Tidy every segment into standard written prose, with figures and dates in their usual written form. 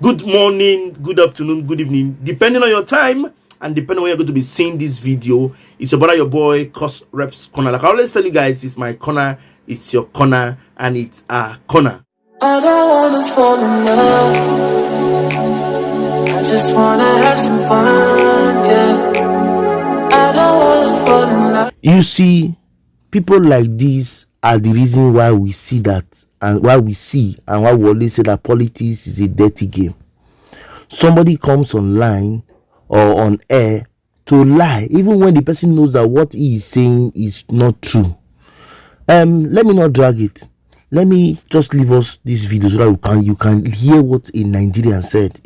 Good morning, good afternoon, good evening, depending on your time and depending on when you're going to be seeing this video. It's your brother, your boy, courserepscorner. Like I always tell you guys, it's my corner, it's your corner, and it's our corner. I don't wanna fall in love, I just wanna have some fun, yeah. I don't wanna fall in love. You see, people like this are the reason why we see that, and why we always say that politics is a dirty game. Somebody comes online or on air to lie, even when the person knows that what he is saying is not true. Let me not drag it. Let me just leave us this video so that you can hear what a Nigerian said.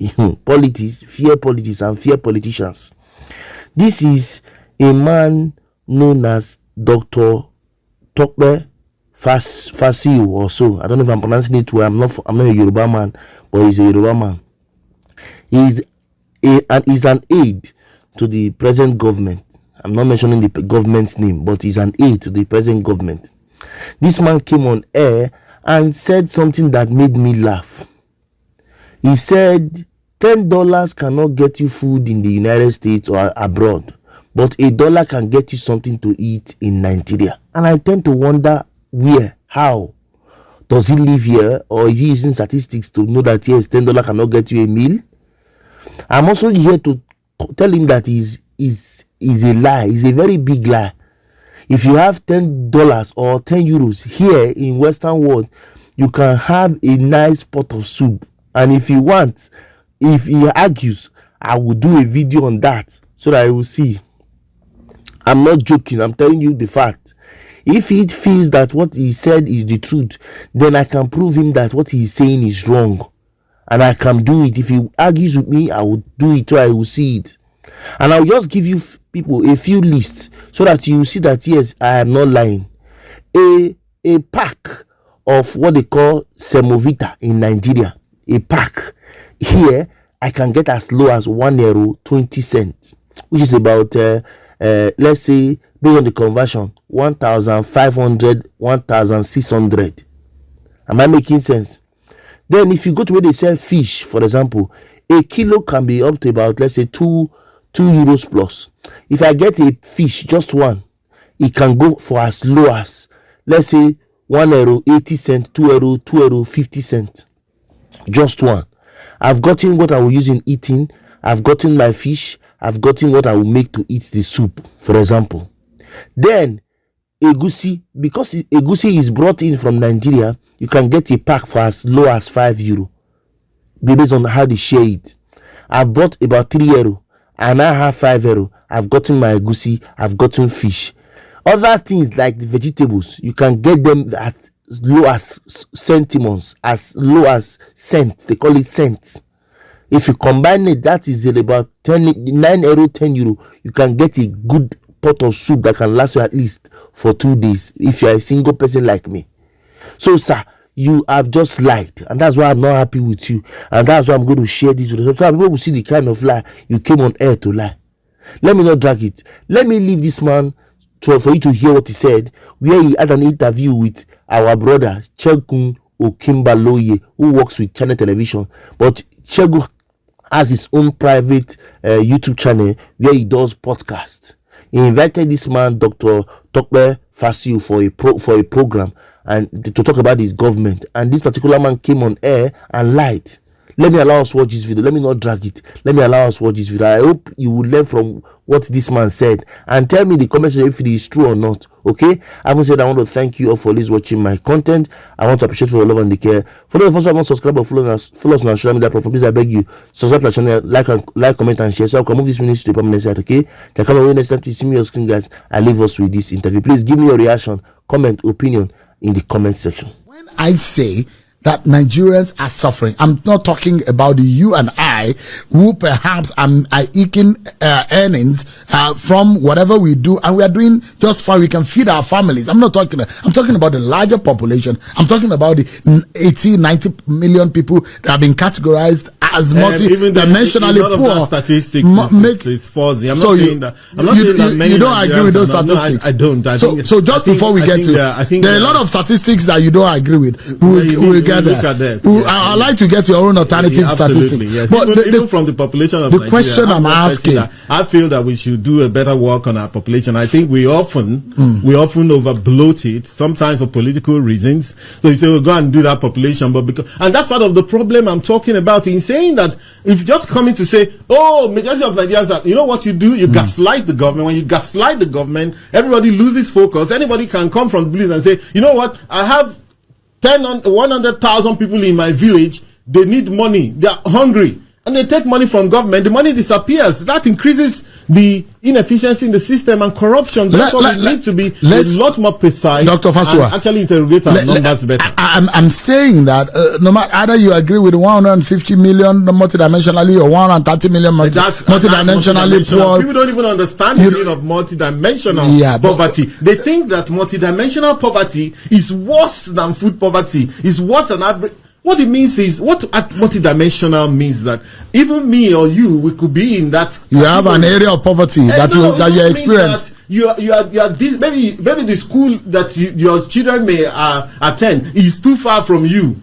Politics, fear politics, and fear politicians. This is a man known as Dr. Tokbe Fasiu or so. I don't know if I'm pronouncing it well. I'm not a Yoruba man, but he's a Yoruba man. He's an aide to the present government. I'm not mentioning the government's name, but he's an aide to the present government. This man came on air and said something that made me laugh. He said $10 cannot get you food in the United States or abroad, but $1 can get you something to eat in Nigeria. And I tend to wonder, where, how? Does he live here, or is he using statistics to know that yes, $10 cannot get you a meal? I'm also here to tell him that is a lie. It's a very big lie. If you have $10 or 10 euros here in Western world, you can have a nice pot of soup. And if you want, if he argues, I will do a video on that so that I will see. I'm not joking. I'm telling you the fact. If he feels that what he said is the truth, then I can prove him that what he is saying is wrong. And I can do it. If he argues with me, I will do it so I will see it. And I'll just give you people a few lists so that you see that yes, I am not lying. A pack of what they call semovita in Nigeria. A pack here I can get as low as €1.20, which is about let's say based on the conversion 1,500, 1,600. Am I making sense? Then if you go to where they sell fish, for example, a kilo can be up to about, let's say, 2 euros plus. If I get a fish, just one, it can go for as low as, let's say, €1.80, €2.50. Just one. I've gotten what I will use in eating. I've gotten my fish. I've gotten what I will make to eat the soup, for example. Then egusi, because egusi is brought in from Nigeria, you can get a pack for as low as €5, based on how they share it. I've bought about €3 and I have €5. I've gotten my egusi, I've gotten fish. Other things like the vegetables, you can get them at low as centimons, as low as cents. They call it cents. If you combine it, that is about €9, €10. You can get a good pot of soup that can last you at least for 2 days if you are a single person like me. So sir, you have just lied, and that's why I'm not happy with you, and that's why I'm going to share this with you so people will see the kind of lie you came on air to lie. Let me not drag it. Let me leave this man for you to hear what he said, where he had an interview with our brother Chegun Okimbaloye, who works with Channel Television. But Chegun has his own private YouTube channel where he does podcasts. He invited this man, Dr. Tokbe Fasiu, for a program and to talk about his government. And this particular man came on air and lied. Let me allow us watch this video. Let me not drag it. Let me allow us watch this video. I hope you will learn from what this man said and tell me in the comments if it is true or not. Okay? Having said, I want to thank you all for always watching my content. I want to appreciate for your love and the care. For those of us who have not subscribed or follow us on our social media platform, please I beg you, subscribe to our channel, like, comment, and share. So I can move this minute to the permanent side. Okay? I can't wait next time to see me on screen, guys. I leave us with this interview. Please give me your reaction, comment, opinion in the comment section. When I say that Nigerians are suffering, I'm not talking about the you and I who perhaps are eking earnings from whatever we do, and we are doing just fine. We can feed our families. I'm talking about the larger population. I'm talking about the 80-90 million people that have been categorized as multi-dimensionally poor. Statistics is fuzzy. I'm not saying that. I'm not saying that many. You don't agree with those statistics. I don't. So just before we get to, there are a lot of statistics that you don't agree with. We'll get look that. at that. I'd like to get your own alternative statistics. Yes. But even from the population of the Nigeria, question I'm asking, I feel that we should do a better work on our population. I think we often overbloat it, sometimes for political reasons. So you say, we'll go and do that population, and that's part of the problem I'm talking about in saying that if just coming to say, oh, majority of Nigerians, you know what you do? You gaslight the government. When you gaslight the government, everybody loses focus. Anybody can come from the village and say, you know what? I have 100,000 people in my village. They need money. They are hungry. And they take money from government. The money disappears. That increases the inefficiency in the system and corruption. Therefore, we need to be a lot more precise, Dr. Fasua, and actually interrogate our numbers better. I'm saying that no matter either you agree with 150 million multidimensionally or 130 million multidimensionally poor. People don't even understand the meaning of multidimensional poverty. They think that multidimensional poverty is worse than food poverty, is worse than average. What it means is, what multidimensional means that even me or you, we could be in that. You have an area of poverty that you experience. You are this, maybe the school that your children may attend is too far from you,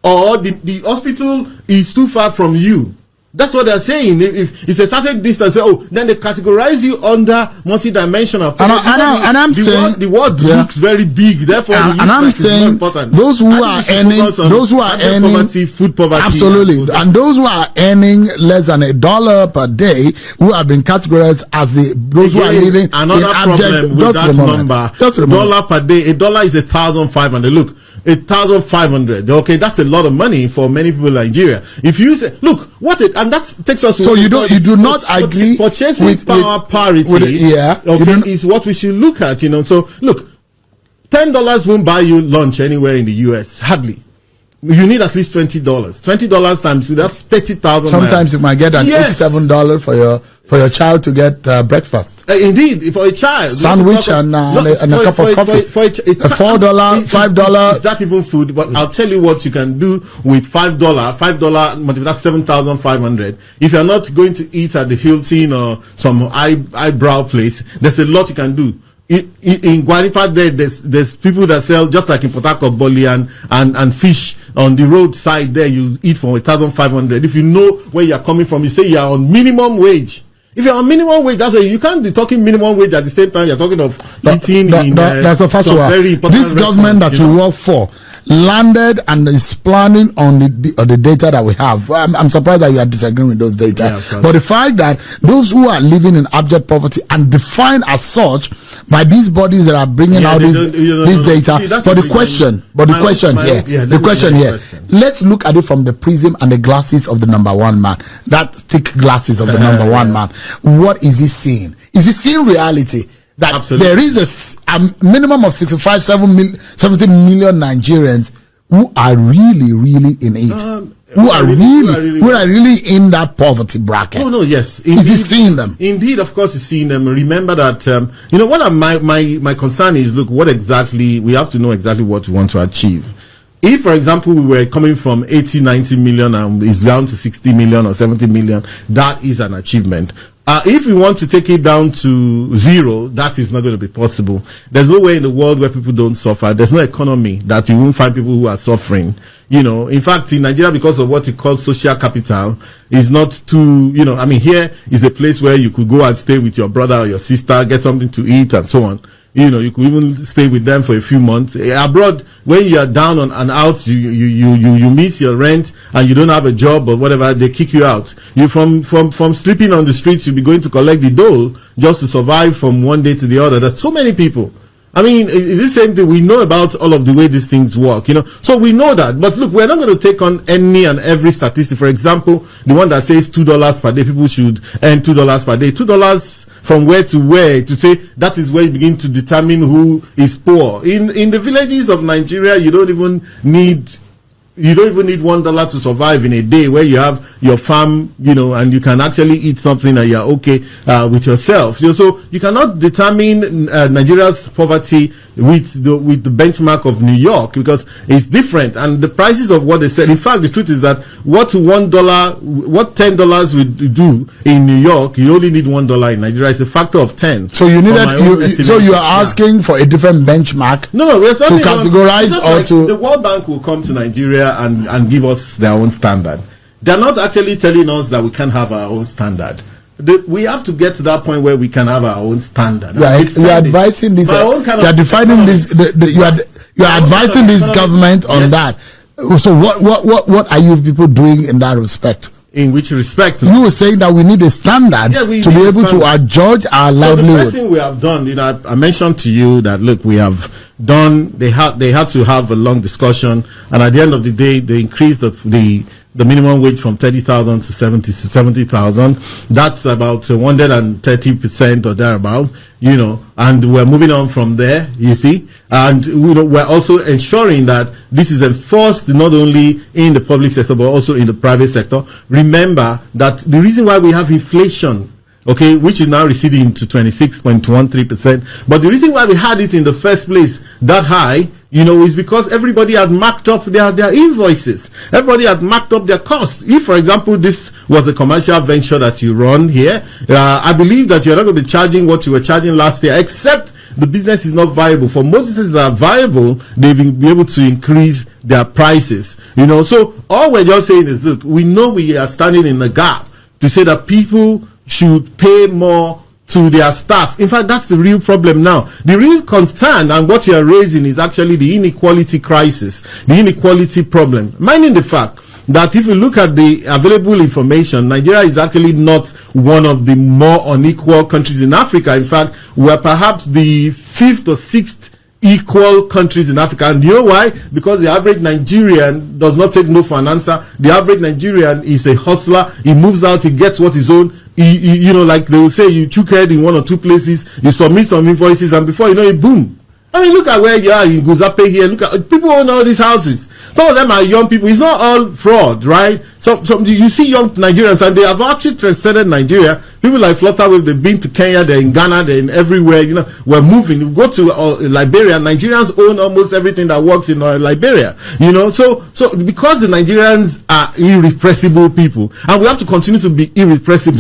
or the hospital is too far from you. That's what they're saying. If it's a certain distance, then they categorize you under multidimensional. And I'm saying the word looks very big. Therefore, and I'm saying those who are earning poverty, food poverty, absolutely, and those who are earning less than $1 per day, who have been categorized as those who are living another problem with that number. $1 per day. $1 is 1,500. Look. 1,500. Okay, that's a lot of money for many people in Nigeria. If you say, look, and that takes us to. So you do not agree purchasing power parity. Is what we should look at. So look, $10 won't buy you lunch anywhere in the US. Hardly. You need at least $20. $20 times that's 30,000. Sometimes you might get an $7 for your child to get breakfast. Indeed, for a child, sandwich and a cup of coffee. For $4, $5. Is that even food? But I'll tell you what you can do with $5. $5, that's 7,500. If you're not going to eat at the Hilton or some eyebrow place, there's a lot you can do. In Guaripa, there's people that sell, just like in Port Harcourt, Boli and fish on the roadside there. You eat for 1,500. If you know where you're coming from, you say you're on minimum wage. If you're on minimum wage, that's you can't be talking minimum wage at the same time you're talking of eating Dr. Fasua, this government that you work for landed and is planning on the data that we have. I'm surprised that you are disagreeing with those data. But the fact that those who are living in abject poverty and defined as such by these bodies that are bringing out this data. The question here, let's look at it from the prism and the glasses of the number one man. That thick glasses of the number one man. What is he seeing? Is he seeing reality? That there is a minimum of 70 million Nigerians who are really in it, who are really in that poverty bracket. Yes. Indeed, is he seeing them? Indeed, of course, he's seeing them. Remember that what my concern is. Look, we have to know exactly what we want to achieve. If, for example, we were coming from 80-90 million and it's down to 60 million or 70 million, that is an achievement. If we want to take it down to 0, that is not going to be possible. There's no way in the world where people don't suffer. There's no economy that you won't find people who are suffering. In fact, in Nigeria, because of what you call social capital, is not too, here is a place where you could go and stay with your brother or your sister, get something to eat and so on. You could even stay with them for a few months. Abroad, when you are down and out, you miss your rent and you don't have a job or whatever, they kick you out. You from sleeping on the streets, you'll be going to collect the dole just to survive from one day to the other. There's so many people. It's the same thing. We know about all of the way these things work, So we know that. But look, we're not going to take on any and every statistic. For example, the one that says $2 per day, people should earn $2 per day. $2 from where to where, to say that is where you begin to determine who is poor. In the villages of Nigeria, you don't even need $1 to survive in a day, where you have your farm, and you can actually eat something and you're okay with yourself. So you cannot determine Nigeria's poverty with the benchmark of New York, because it's different, and the prices of what they sell. In fact, the truth is that what $10 would do in New York, you only need $1 in Nigeria. It's a factor of 10. So you are asking for a different benchmark. No, to categorize the World Bank will come to Nigeria there and give us their own standard. They're not actually telling us that we can't have our own standard. We have to get to that point where we can have our own standard. You are advising this. You are defining this. You are advising this government on that. So what are you people doing in that respect? In which respect? You were saying that we need a standard to be able to adjudge our livelihood. The first thing we have done, I mentioned to you that look, we have done. They had to have a long discussion, and at the end of the day, they increased the minimum wage from 30,000 to 70,000. That's about 130% or thereabout, and we're moving on from there, you see. And, we're also ensuring that this is enforced not only in the public sector, but also in the private sector. Remember that the reason why we have inflation, okay, which is now receding to 26.13%, but the reason why we had it in the first place that high, is because everybody had marked up their invoices. Everybody had marked up their costs. If, for example, this was a commercial venture that you run here, I believe that you're not going to be charging what you were charging last year, except the business is not viable. For most businesses that are viable, they will be able to increase their prices. So all we're just saying is, look, we know we are standing in the gap to say that people should pay more to their staff. In fact, that's the real problem now. The real concern and what you are raising is actually the inequality crisis, the inequality problem. Minding the fact that if you look at the available information, Nigeria is actually not one of the more unequal countries in Africa. In fact, we're perhaps the 5th or 6th equal countries in Africa. And you know why? Because the average Nigerian does not take no for an answer. The average Nigerian is a hustler. He moves out, he gets what is own. Like they will say, you took head in 1 or 2 places, you submit some invoices, and before you know it, boom. I mean, look at where you are in Guzape here. Look at people own all these houses. Some of them are young people. It's not all fraud, right? Some you see young Nigerians, and they have actually transcended Nigeria. People like Flutterwave, they've been to Kenya, they're in Ghana, they're in everywhere. We're moving. You go to Liberia. Nigerians own almost everything that works in Liberia. So because the Nigerians are irrepressible people, and we have to continue to be irrepressible.